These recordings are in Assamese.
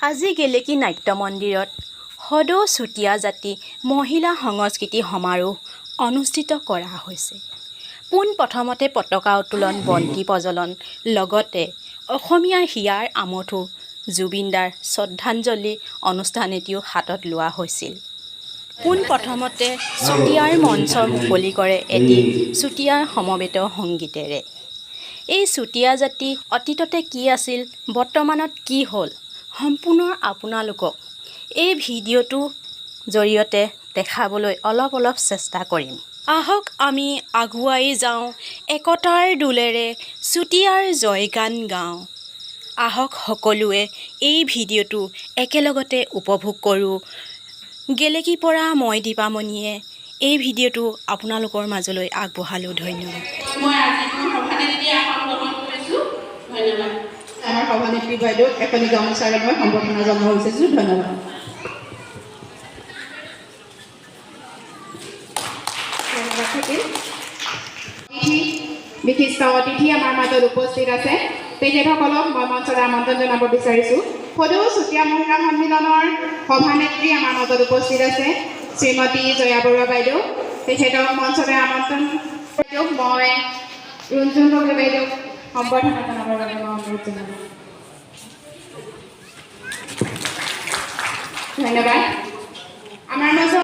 আজি গেলেকী নাট্য মন্দিৰত সদৌ চুতীয়া জাতি মহিলা সংস্কৃতি সমাৰোহ অনুষ্ঠিত কৰা হৈছে। পোনপ্ৰথমতে পতাকা উত্তোলন, বন্তি প্ৰজ্বলন, লগতে অসমীয়াৰ হিয়াৰ আমঠু জুবিনদাৰ শ্ৰদ্ধাঞ্জলি অনুষ্ঠান এটিও হাতত লোৱা হৈছিল। পোনপ্ৰথমতে চুতীয়াৰ মঞ্চ মুকলি কৰে এটি চুতীয়াৰ সমবেত সংগীতেৰে। এই চুতীয়া জাতি অতীততে কি আছিল, বৰ্তমানত কি হ'ল, সম্পূৰ্ণ আপোনালোকক এই ভিডিঅ'টোৰ জৰিয়তে দেখাবলৈ অলপ চেষ্টা কৰিম। আহক আমি আগুৱাই যাওঁ, একতাৰ দোলেৰে চুতীয়াৰ জয়গান গাওঁ। আহক সকলোৱে এই ভিডিঅ'টো একেলগতে উপভোগ কৰোঁ। গেলেকীৰ পৰা মই দীপামণিয়ে এই ভিডিঅ'টো আপোনালোকৰ মাজলৈ আগবঢ়ালোঁ। ধন্যবাদ। আমাৰ সভানেত্ৰী বাইদেউক এখনি গামোচাৰে মই সম্বৰ্ধনা জনাব বিচাৰিছোঁ। ধন্যবাদ। বিশিষ্ট অতিথি আমাৰ মাজত উপস্থিত আছে, তেখেতসকলক মই মঞ্চলৈ আমন্ত্ৰণ জনাব বিচাৰিছোঁ। সদৌ চুতীয়া মহিলা সন্মিলনৰ সভানেত্ৰী আমাৰ মাজত উপস্থিত আছে, শ্ৰীমতী জয়া বৰুৱা বাইদেউ, তেখেতক মঞ্চলৈ আমন্ত্ৰণ বাইদেউক মই ৰুণজুন গগৈ বাইদেউক সম্বৰ্ধনা জনাবৰ বাবে মই অনুৰোধ জনালোঁ। ধন্যবাদ। আমাৰ মাজত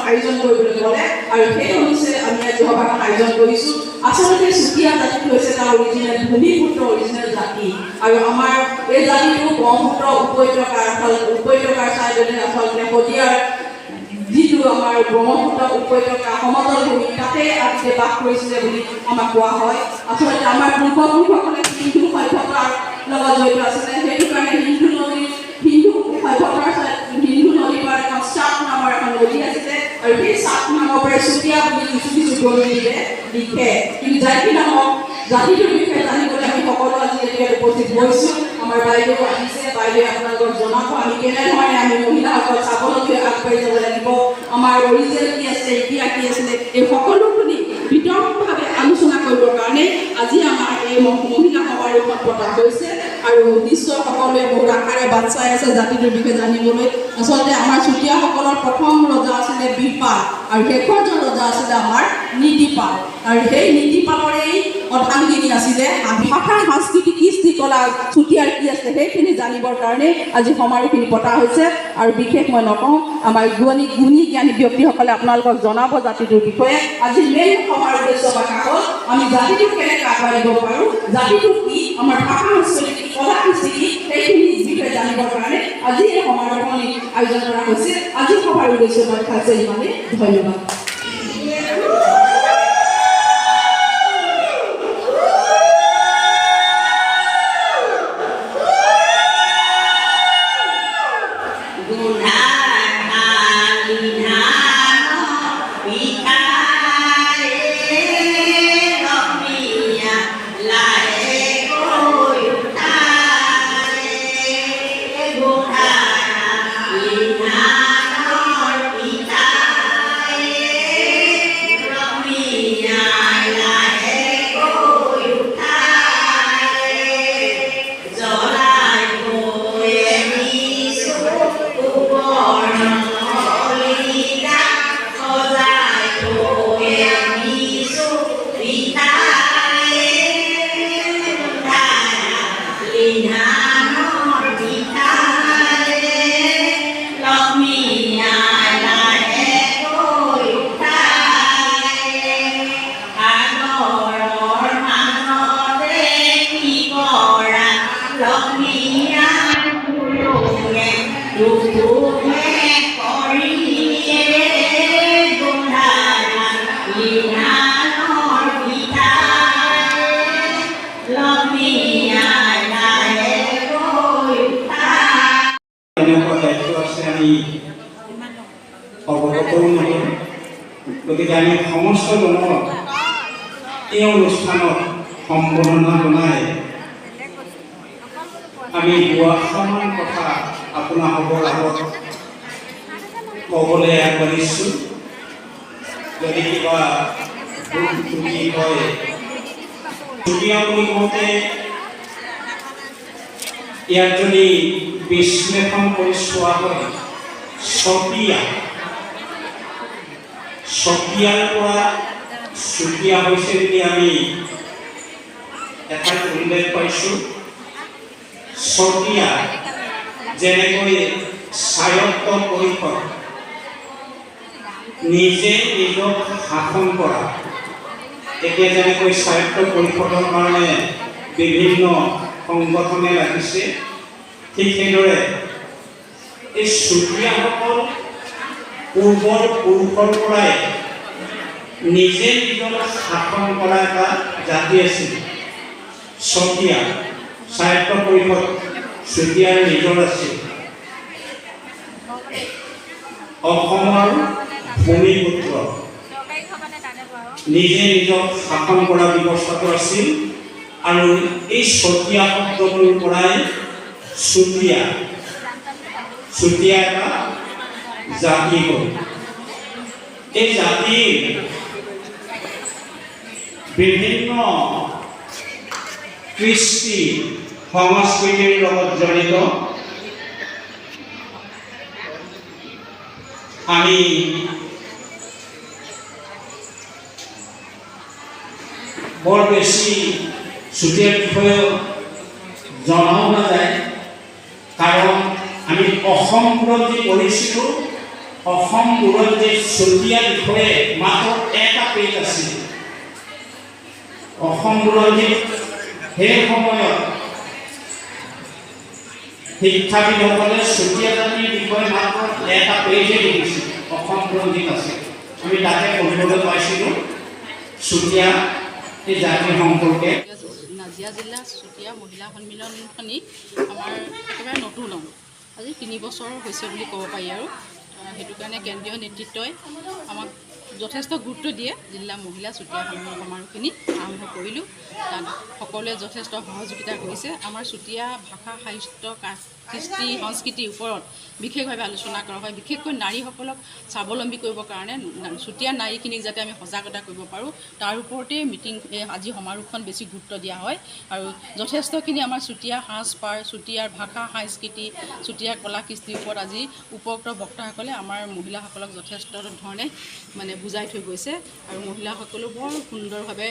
আয়োজন কৰিবলৈ গ'লে আৰু সেই অনুসাৰে আমি আজি সভাখন আয়োজন কৰিছোঁ। আচলতে চুতীয়া জাতিটো হৈছে এটা অৰিজিনেল ভূমিপুত্ৰ অৰিজিনেল জাতি, আৰু আমাৰ এই জাতিটো ব্ৰহ্মপুত্ৰ উপত্যকাৰ চাইডতে আচলতে শদিয়াৰ যিটো আমাৰ ব্ৰহ্মপুত্ৰ উপত্যকা সমতল ভূমি তাতে আজি বাস কৰিছিলে বুলি আমাক কোৱা হয়। আচলতে আমাৰ পূৰ্বপুৰুষসকলে হিন্দু সভ্যতাৰ লগত জড়িত আছিলে, সেইটো কাৰণে হিন্দু সভ্যতাৰ হিন্দু নদীৰ পৰা এখন চাপ নামৰ এখন নদী আছিলে, আৰু সেই চাপ নামৰ পৰা চুতীয়া বুলি কিছু গণিলে লিখে। কিন্তু জাতি নামক জাতিটোৰ বিষয়ে জানিবলৈ আমি সকলো আজি এতিয়া উপস্থিত হৈছোঁ। আমাৰ বাইদেউ আহিছে, বাইদেৱে আপোনালোকক জনাব আমি কেনেধৰণে আমি মহিলাসকল স্বাৱলম্বী আগবাঢ়ি যাব লাগিব, আমাৰ অৰিজিনেল কি আছে, ইতিহাস কি আছিলে, এই সকলোখিনি বিতংভাৱে আলোচনা কৰিবৰ কাৰণে আজি আমাৰ এই মহিলা সমাৰোহখন পতা হৈছে। আৰু নিশ্চয় সকলোৱে বহুত আশাৰে বাট চাই আছে জাতিটোৰ বিষয়ে জানিবলৈ। আচলতে আমাৰ চুতীয়াসকলৰ প্ৰথম ৰজা আছিলে বীৰপাল, আৰু শেষৰজন ৰজা আছিলে আমাৰ নীতিপাল, আৰু সেই নীতিপালৰেই অৰ্ধাংগিনী আছিলে। ভাষা, সংস্কৃতি, কৃষ্টি, কলা, চুতীয়াৰ কি আছে সেইখিনি জানিবৰ কাৰণে আজি সমাৰোহখিনি পতা হৈছে। আৰু বিশেষ মই নকওঁ, আমাৰ গুণী জ্ঞানী ব্যক্তিসকলে আপোনালোকক জনাব জাতিটোৰ বিষয়ে। আজি মেইন সভাৰ উদ্দেশ্য বাধা হ'ল আমি জাতিটোক কেনেকৈ আগবাঢ়িব পাৰোঁ, জাতিটো কি, আমাৰ ভাষা সংস্কৃতি, কলা কৃষ্টি, সেইখিনি বিষয়ে জানিবৰ কাৰণে আজি এই সমাৰোহখন আয়োজন কৰা হৈছে। আজি সভাৰ উদ্দেশ্য বাধা হৈছে ইমানে। ধন্যবাদ। ধানৰ পিঠাৰে লক্ষ্মী আই লাহে গৈ উঠায় সাগৰৰ মাজতে কি কৰা লক্ষ্মী আই ফুলুঙে দুখুমে কৰিয়ে গোন্ধাৰা ধানৰ পিঠাৰে লক্ষ্মী আই লাহে গৈ উঠায়। এনেকুৱা দায়িত্ব আছে আমি অৱগতও নহয় গতিকে আমি সমস্ত জনক এই অনুষ্ঠানত সম্বৰ্ধনা জনাই আমি দুআষাৰমান কথা আপোনালোকৰ আগত ক'বলৈ আগবাঢ়িছোঁ যদি কিবা ভুল ত্ৰুটি হয় চুতীয়া বুলি কওঁতে ইয়াত যদি বিশ্লেষণ কৰি চোৱা হয় চতিয়াৰ পৰা চুতীয়া হৈছে বুলি আমি এঠাইত উল্লেখ পাইছোঁ চতিয়া যেনেকৈ স্বায়ত্ত পৰিষদ নিজে নিজক শাসন কৰা এতিয়া যেনেকৈ স্বায়ত্ত পৰিষদৰ কাৰণে বিভিন্ন সংগঠনে লাগিছে ঠিক সেইদৰে এই চুতীয়াসকল পূৰ্বৰ পুৰুষৰ পৰাই নিজে নিজক শাসন কৰা এটা জাতি আছিল চতিয়া স্বায়ত্ত পৰিষদ চতিয়াৰ নিজৰ আছিল অসমৰ ভূমিপুত্ৰ নিজে নিজক শাসন কৰা ব্যৱস্থাটো আছিল আৰু এই চতিয়া শব্দটোৰ পৰাই চুতীয়া এটা জাতি হ'ল এই জাতিৰ বিভিন্ন কৃষ্টি সংস্কৃতিৰ লগত জড়িত আমি বৰ বেছি চুতীয়াৰ বিষয়ে জনাও নাযায় কাৰণ আমি অসম বুৰঞ্জী পঢ়িছিলোঁ অসম বুৰঞ্জীৰ চুতীয়াৰ বিষয়ে মাত্ৰ এটা পেজ আছিল অসম বুৰঞ্জীত সেই সময়ত শিক্ষাবিদসকলে চুতীয়া জাতিৰ বিষয়ে মাত্ৰ এটা পেজে লিখিছিল অসম বুৰঞ্জীত আছে আমি তাতে পঢ়িবলৈ পাইছিলোঁ চুতীয়া এই জাতিৰ সম্পৰ্কে নাজিৰা জিলা চুতীয়া মহিলা সন্মিলনখনি আমাৰ একেবাৰে নতুন আজি 3 বছৰ হৈছে বুলি ক'ব পাৰি আৰু সেইটো কাৰণে কেন্দ্ৰীয় নেতৃত্বই আমাক যথেষ্ট গুৰুত্ব দিয়ে জিলা মহিলা চুতীয়া সন্মিলন সমাৰোহখিনি আৰম্ভ কৰিলোঁ তাত সকলোৱে যথেষ্ট সহযোগিতা কৰিছে আমাৰ চুতীয়া ভাষা সাহিত্য কৃষ্টি সংস্কৃতিৰ ওপৰত বিশেষভাৱে আলোচনা কৰা হয় বিশেষকৈ নাৰীসকলক স্বাৱলম্বী কৰিবৰ কাৰণে চুতীয়া নাৰীখিনিক যাতে আমি সজাগতা কৰিব পাৰোঁ তাৰ ওপৰতেই আজি সমাৰোহখন বেছি গুৰুত্ব দিয়া হয় আৰু যথেষ্টখিনি আমাৰ চুতীয়া সাজপাৰ চুতীয়াৰ ভাষা সংস্কৃতি চুতীয়া কলা কৃষ্টিৰ ওপৰত আজি উপযুক্ত বক্তাসকলে আমাৰ মহিলাসকলক যথেষ্ট ধৰণে মানে বুজাই থৈ গৈছে আৰু মহিলাসকলেও বৰ সুন্দৰভাৱে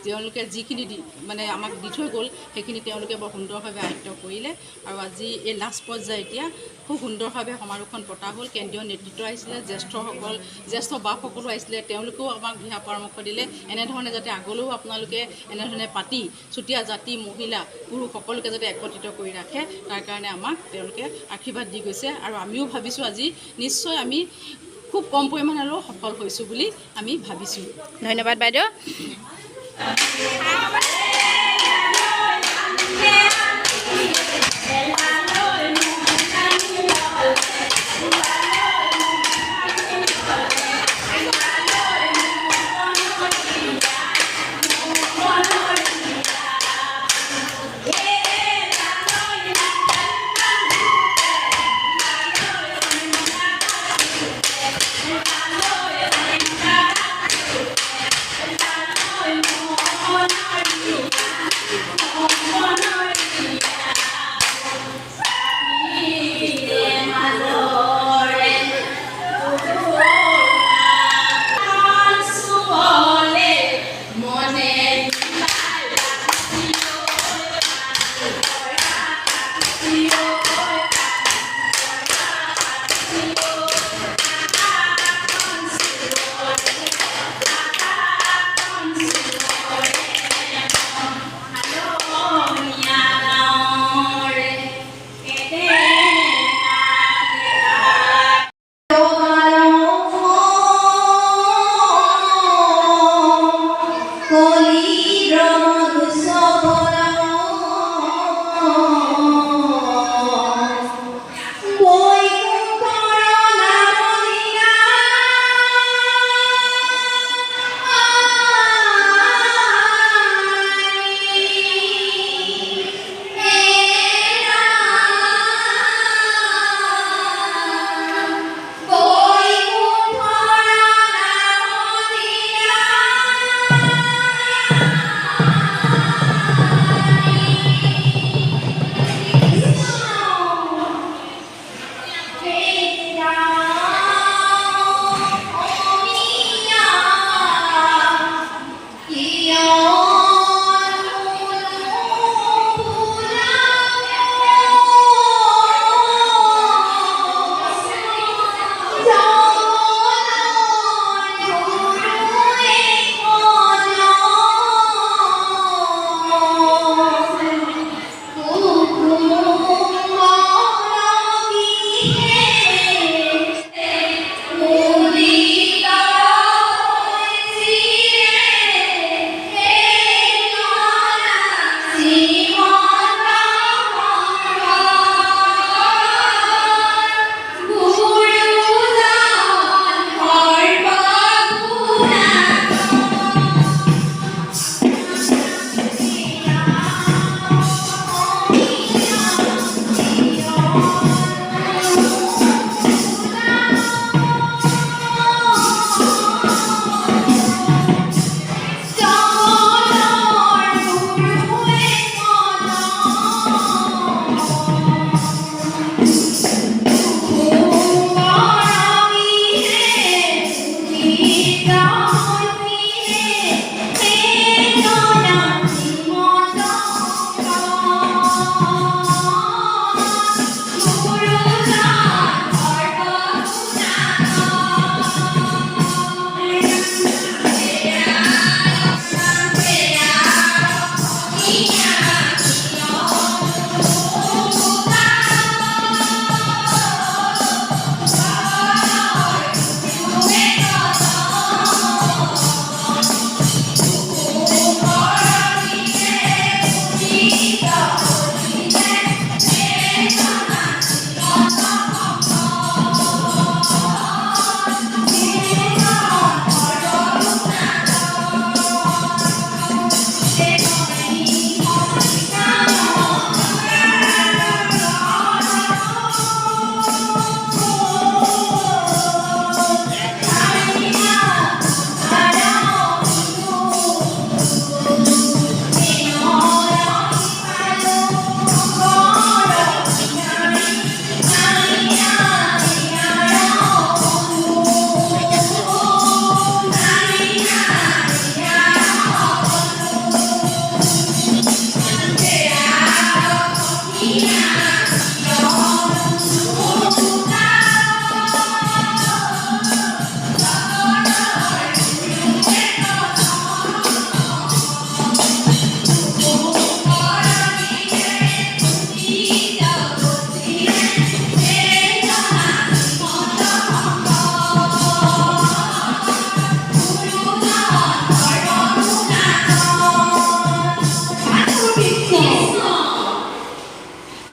তেওঁলোকে যিখিনি মানে আমাক দি থৈ গ'ল সেইখিনি তেওঁলোকে বৰ সুন্দৰভাৱে আয়ত্ব কৰিলে আৰু আজি এই লাষ্ট পৰ্যায় এতিয়া খুব সুন্দৰভাৱে সমাৰোহখন পতা হ'ল কেন্দ্ৰীয় নেতৃত্ব আহিছিলে জ্যেষ্ঠ বাপসকলো আহিছিলে তেওঁলোকেও আমাক দিহা পৰামৰ্শ দিলে এনেধৰণে যাতে আগলৈও আপোনালোকে এনেধৰণে পাতি চুতীয়া জাতি মহিলা পুৰুষ সকলোকে যাতে একত্ৰিত কৰি ৰাখে তাৰ কাৰণে আমাক তেওঁলোকে আশীৰ্বাদ দি গৈছে আৰু আমিও ভাবিছোঁ আজি নিশ্চয় আমি খুব কম পৰিমাণে হ'লেও সফল হৈছোঁ বুলি আমি ভাবিছোঁ ধন্যবাদ বাইদেউ